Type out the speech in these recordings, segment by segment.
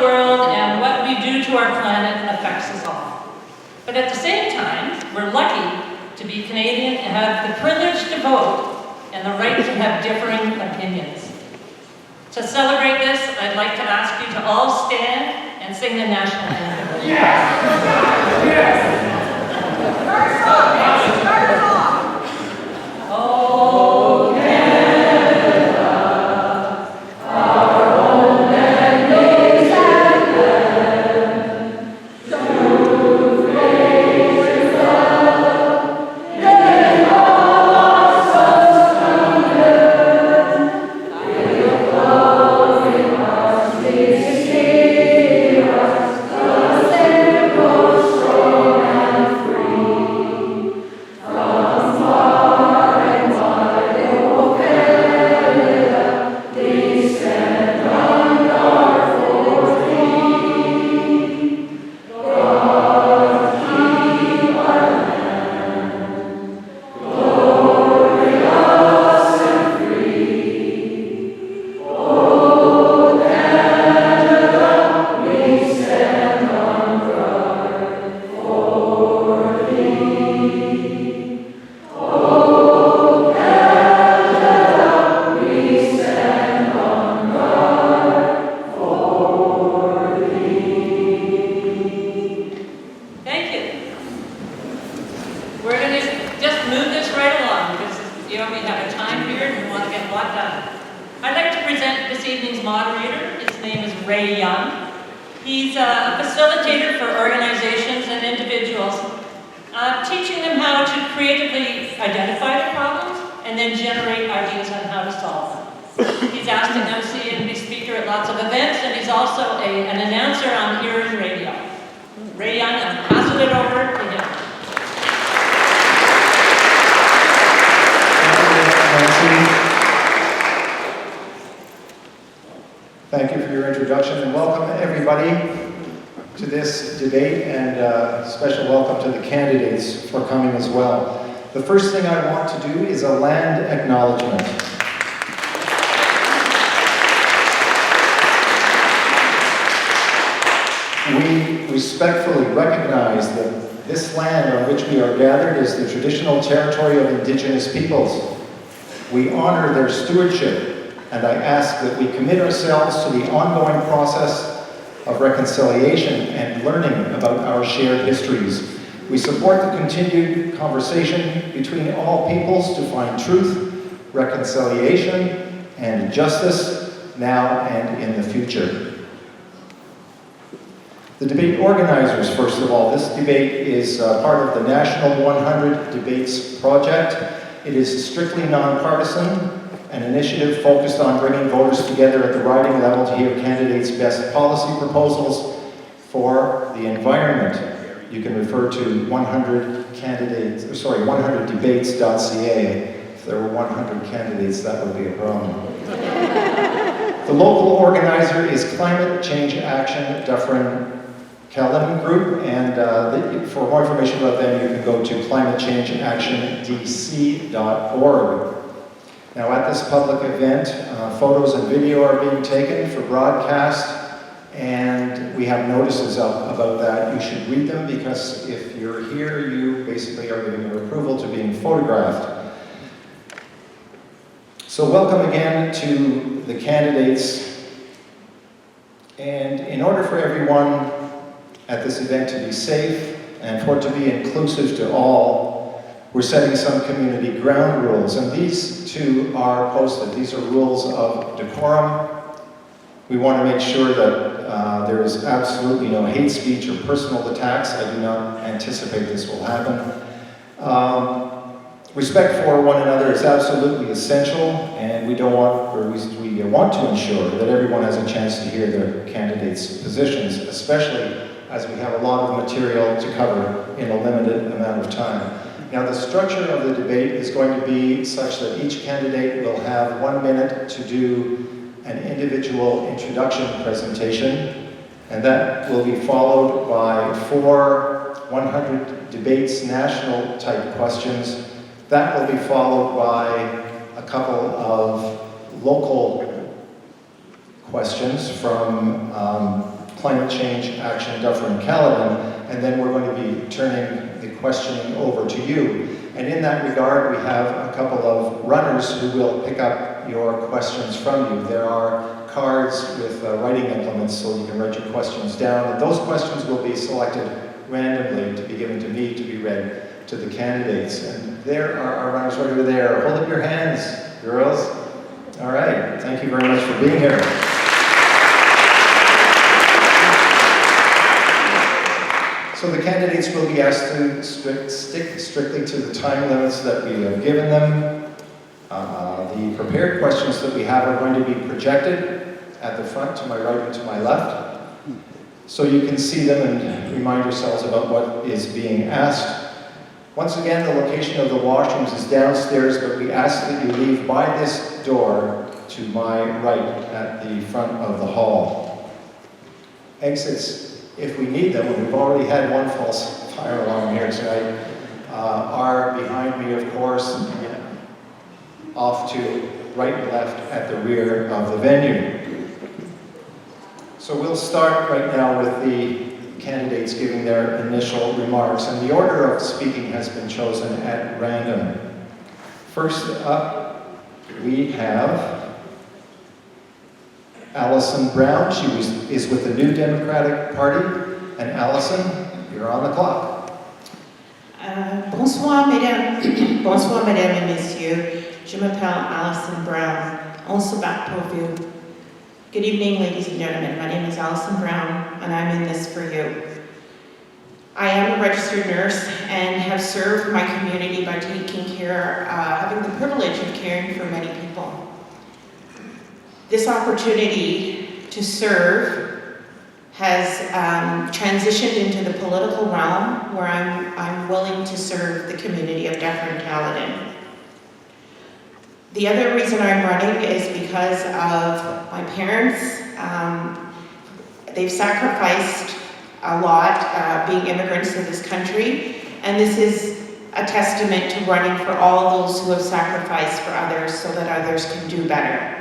the world and what we do to our planet affects us all. But at the same time, we're lucky to be Canadian and have the privilege to vote and the right to have differing opinions. To celebrate this, I'd like to ask you to all stand and sing the national anthem. Yes! Yes! Oh, Canada, our home and days and land, to face love, in all our sons and we'll flow in our seas, see us, the simple, strong and free. From far and wide, O Canada, descend on our fourteen. God keep our land, glorious and free. O Canada, we stand on guard for thee. O Canada, we stand on guard for thee. Thank you. We're going to just move this right along because we have a time period and we want to get a lot done. I'd like to present this evening's moderator. His name is Ray Young. He's a facilitator for organizations and individuals, teaching them how to creatively identify the problems and then generate ideas on how to solve them. He's asked to MC and be speaker at lots of events, and he's also an announcer on Hearing Radio. Ray Young, I'm passing it over to him. Thank you for your introduction and welcome everybody to this debate, and special welcome to the candidates for coming as well. The first thing I want to do is a land acknowledgement. We respectfully recognize that this land on which we are gathered is the traditional territory of Indigenous peoples. We honor their stewardship, and I ask that we commit ourselves to the ongoing process of reconciliation and learning about our shared histories. We support the continued conversation between all peoples to find truth, reconciliation, and justice now and in the future. The debate organizers, first of all, this debate is part of the National 100 Debates Project. It is strictly nonpartisan, an initiative focused on bringing voters together at the riding level to hear candidates' best policy proposals for the environment. You can refer to 100debates.ca. If there were 100 candidates, that would be a problem. The local organizer is Climate Change Action Dufferin Caledon Group, and for more information about them, you can go to climatechangeactiondc.org. Now, at this public event, photos and video are being taken for broadcast, and we have notices up about that. You should read them, because if you're here, you basically are giving your approval to being photographed. So welcome again to the candidates. And in order for everyone at this event to be safe and for it to be inclusive to all, we're setting some community ground rules, and these two are posted. These are rules of decorum. We want to make sure that there is absolutely no hate speech or personal attacks. I do not anticipate this will happen. Respect for one another is absolutely essential, and we want to ensure that everyone has a chance to hear their candidates' positions, especially as we have a lot of material to cover in a limited amount of time. Now, the structure of the debate is going to be such that each candidate will have 1 minute to do an individual introduction presentation, and that will be followed by 4 100 Debates national type questions. That will be followed by a couple of local questions from Climate Change Action Dufferin-Caledon, and then we're going to be turning the questioning over to you. And in that regard, we have a couple of runners who will pick up your questions from you. There are cards with writing implements so you can write your questions down, and those questions will be selected randomly to be given to me to be read to the candidates. And there are our runners right over there. Hold up your hands, girls. All right, thank you very much for being here. So the candidates will be asked to stick strictly to the time limits that we have given them. The prepared questions that we have are going to be projected at the front, to my right and to my left, so you can see them and remind yourselves about what is being asked. Once again, the location of the washrooms is downstairs, but we ask that you leave by this door to my right at the front of the hall. Exits, if we need them, and we've already had one false fire alarm here tonight, are behind me, of course, off to right and left at the rear of the venue. So we'll start right now with the candidates giving their initial remarks, and the order of speaking has been chosen at random. First up, we have Alison Brown. She is with the New Democratic Party. And Alison, you're on the clock. Bonsoir mesdames et messieurs. Je m'appelle Alison Brown. On se bat pour vous. Good evening, ladies and gentlemen. My name is Alison Brown, and I'm in this for you. I am a registered nurse and have served my community by taking care, having the privilege of caring for many people. This opportunity to serve has transitioned into the political realm, where I'm willing to serve the community of Dufferin-Caledon. The other reason I'm running is because of my parents. They've sacrificed a lot being immigrants to this country, and this is a testament to running for all those who have sacrificed for others so that others can do better.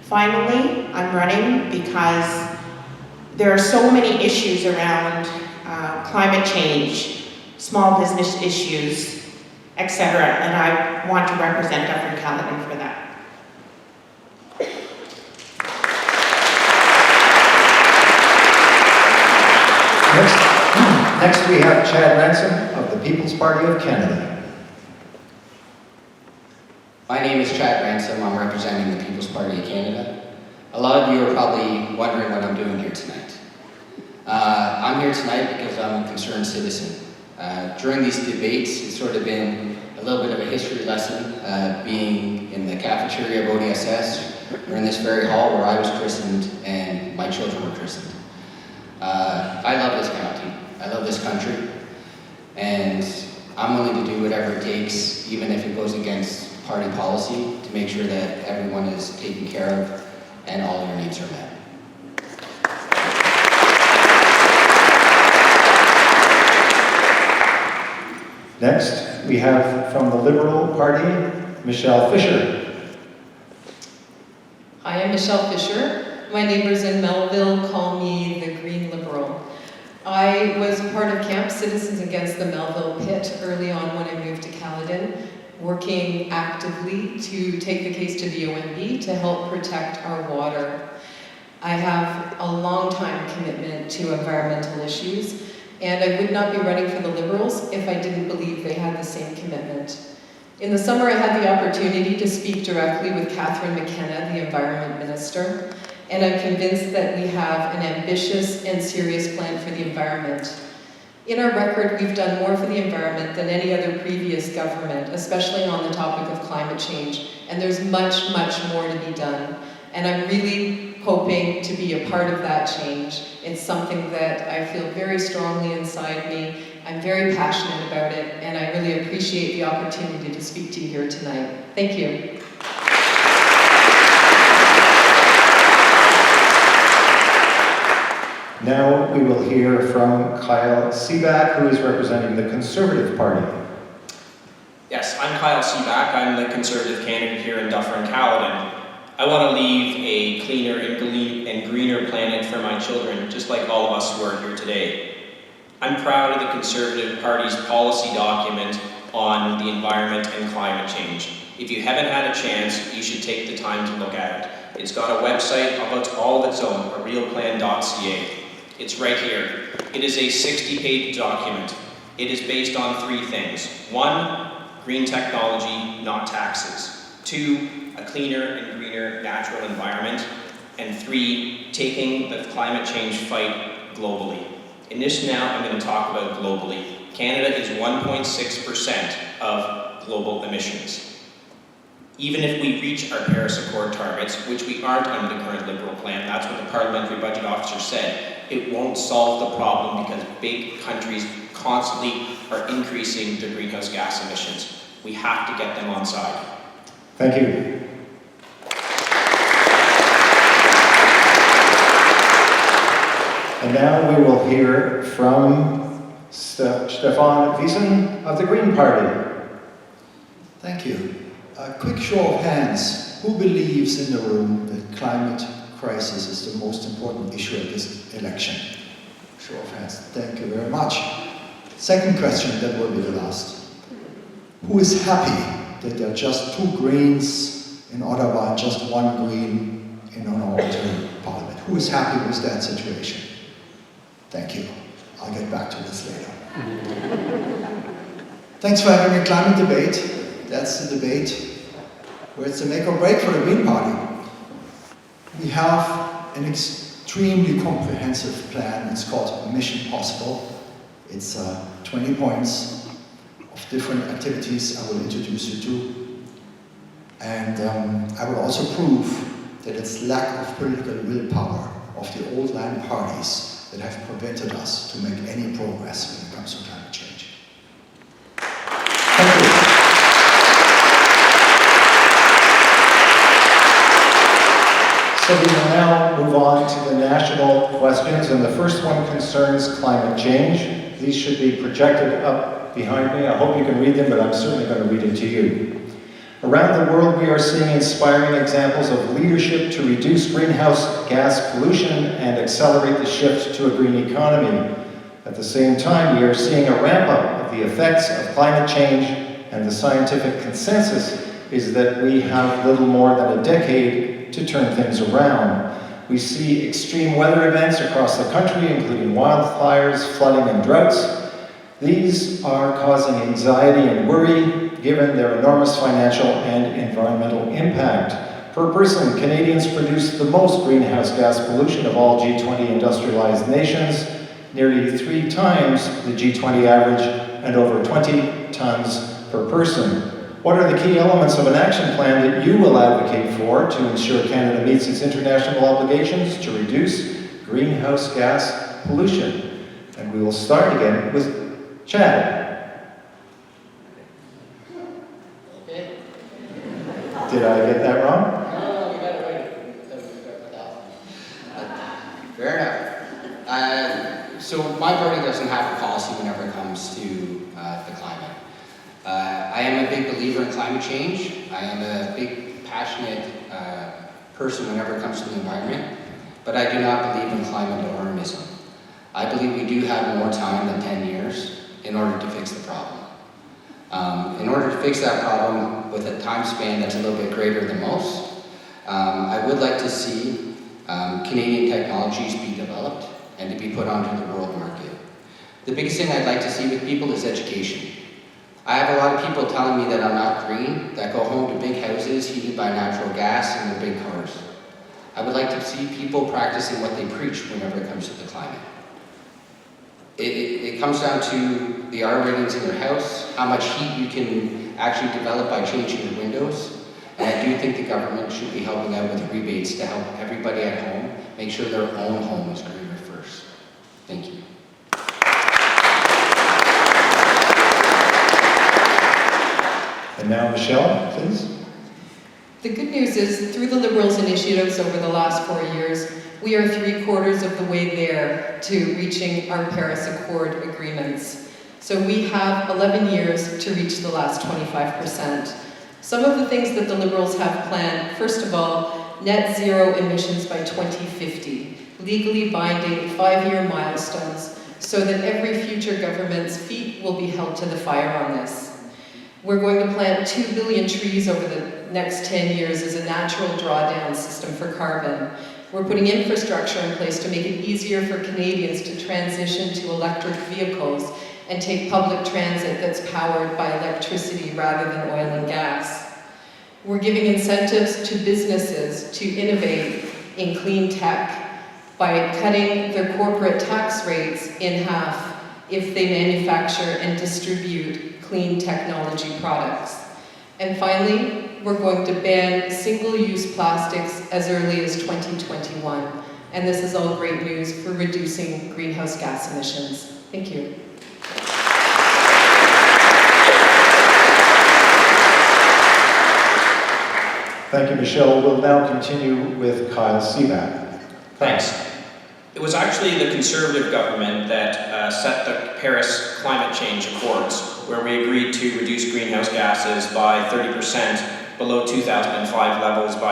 Finally, I'm running because there are so many issues around climate change, small business issues, etc., and I want to represent Dufferin-Caledon for that. Next we have Chad Ransom of the People's Party of Canada. My name is Chad Ransom. I'm representing the People's Party of Canada. A lot of you are probably wondering what I'm doing here tonight. I'm here tonight because I'm a concerned citizen. During these debates, it's sort of been a little bit of a history lesson, being in the cafeteria of ODSS, or in this very hall where I was christened and my children were christened. I love this county. I love this country. And I'm willing to do whatever it takes, even if it goes against party policy, to make sure that everyone is taken care of and all your needs are met. Next, we have from the Liberal Party, Michelle Fisher. Hi, I'm Michelle Fisher. My neighbors in Melville call me the Green Liberal. I was part of Camp Citizens Against the Melville Pit early on when I moved to Caledon, working actively to take the case to the OMB to help protect our water. I have a long time commitment to environmental issues, and I would not be running for the Liberals if I didn't believe they had the same commitment. In the summer, I had the opportunity to speak directly with Catherine McKenna, the Environment Minister, and I'm convinced that we have an ambitious and serious plan for the environment. In our record, we've done more for the environment than any other previous government, especially on the topic of climate change, and there's much, much more to be done. And I'm really hoping to be a part of that change. It's something that I feel very strongly inside me. I'm very passionate about it, and I really appreciate the opportunity to speak to you here tonight. Thank you. Now we will hear from Kyle Seaback, who is representing the Conservative Party. Yes, I'm Kyle Seaback. I'm the Conservative candidate here in Dufferin-Caledon. I want to leave a cleaner and greener planet for my children, just like all of us who are here today. I'm proud of the Conservative Party's policy document on the environment and climate change. If you haven't had a chance, you should take the time to look at it. It's got a website of all of its own, arealplan.ca. It's right here. It is a 60-page document. It is based on 3 things. 1, green technology, not taxes. 2, a cleaner and greener natural environment. And 3, taking the climate change fight globally. In this now, I'm going to talk about globally. Canada is 1.6% of global emissions. Even if we reach our Paris Accord targets, which we aren't under the current Liberal plan, that's what the Parliamentary Budget Officer said, it won't solve the problem because big countries constantly are increasing their greenhouse gas emissions. We have to get them on side. Thank you. And now we will hear from Stefan Wiesen of the Green Party. Thank you. A quick show of hands. Who believes in the room that climate crisis is the most important issue at this election? Show of hands. Thank you very much. Second question, that will be the last. Who is happy that there are just 2 Greens in Ottawa and just 1 Green in our Ontario Parliament? Who is happy with that situation? Thank you. I'll get back to this later. Thanks for having a climate debate. That's the debate where it's a make or break for the Green Party. We have an extremely comprehensive plan. It's called Mission Possible. It's 20 points of different activities I will introduce you to. And I will also prove that it's lack of political willpower of the old land parties that have prevented us to make any progress when it comes to climate change. Thank you. So we will now move on to the national questions, and the first one concerns climate change. These should be projected up behind me. I hope you can read them, but I'm certainly going to read it to you. Around the world, we are seeing inspiring examples of leadership to reduce greenhouse gas pollution and accelerate the shift to a green economy. At the same time, we are seeing a ramp-up of the effects of climate change, and the scientific consensus is that we have little more than a decade to turn things around. We see extreme weather events across the country, including wildfires, flooding, and droughts. These are causing anxiety and worry, given their enormous financial and environmental impact. Per person, Canadians produce the most greenhouse gas pollution of all G20 industrialized nations, nearly 3 times the G20 average, and over 20 tons per person. What are the key elements of an action plan that you will advocate for to ensure Canada meets its international obligations to reduce greenhouse gas pollution? And we will start again with Chad. Okay. Did I get that wrong? No, you got it right. Fair enough. So my party doesn't have a policy whenever it comes to the climate. I am a big believer in climate change. I am a big, passionate person whenever it comes to the environment, but I do not believe in climate alarmism. I believe we do have more time than 10 years in order to fix the problem. In order to fix that problem with a time span that's a little bit greater than most, I would like to see Canadian technologies be developed and to be put onto the world market. The biggest thing I'd like to see with people is education. I have a lot of people telling me that I'm not green, that go home to big houses heated by natural gas and their big cars. I would like to see people practicing what they preach whenever it comes to the climate. It comes down to the R ratings in your house, how much heat you can actually develop by changing your windows. And I do think the government should be helping out with rebates to help everybody at home make sure their own home is greener first. Thank you. And now Michelle, please. The good news is, through the Liberals' initiatives over the last 4 years, we are 3/4 of the way there to reaching our Paris Accord agreements. So we have 11 years to reach the last 25%. Some of the things that the Liberals have planned, first of all, net zero emissions by 2050, legally binding 5-year milestones so that every future government's feet will be held to the fire on this. We're going to plant 2 billion trees over the next 10 years as a natural drawdown system for carbon. We're putting infrastructure in place to make it easier for Canadians to transition to electric vehicles and take public transit that's powered by electricity rather than oil and gas. We're giving incentives to businesses to innovate in clean tech by cutting their corporate tax rates in half if they manufacture and distribute clean technology products. And finally, we're going to ban single-use plastics as early as 2021. And this is all great news for reducing greenhouse gas emissions. Thank you. Thank you, Michelle. We'll now continue with Kyle Seaback. Thanks. It was actually the Conservative government that set the Paris Climate Change Accords, where we agreed to reduce greenhouse gases by 30% below 2005 levels by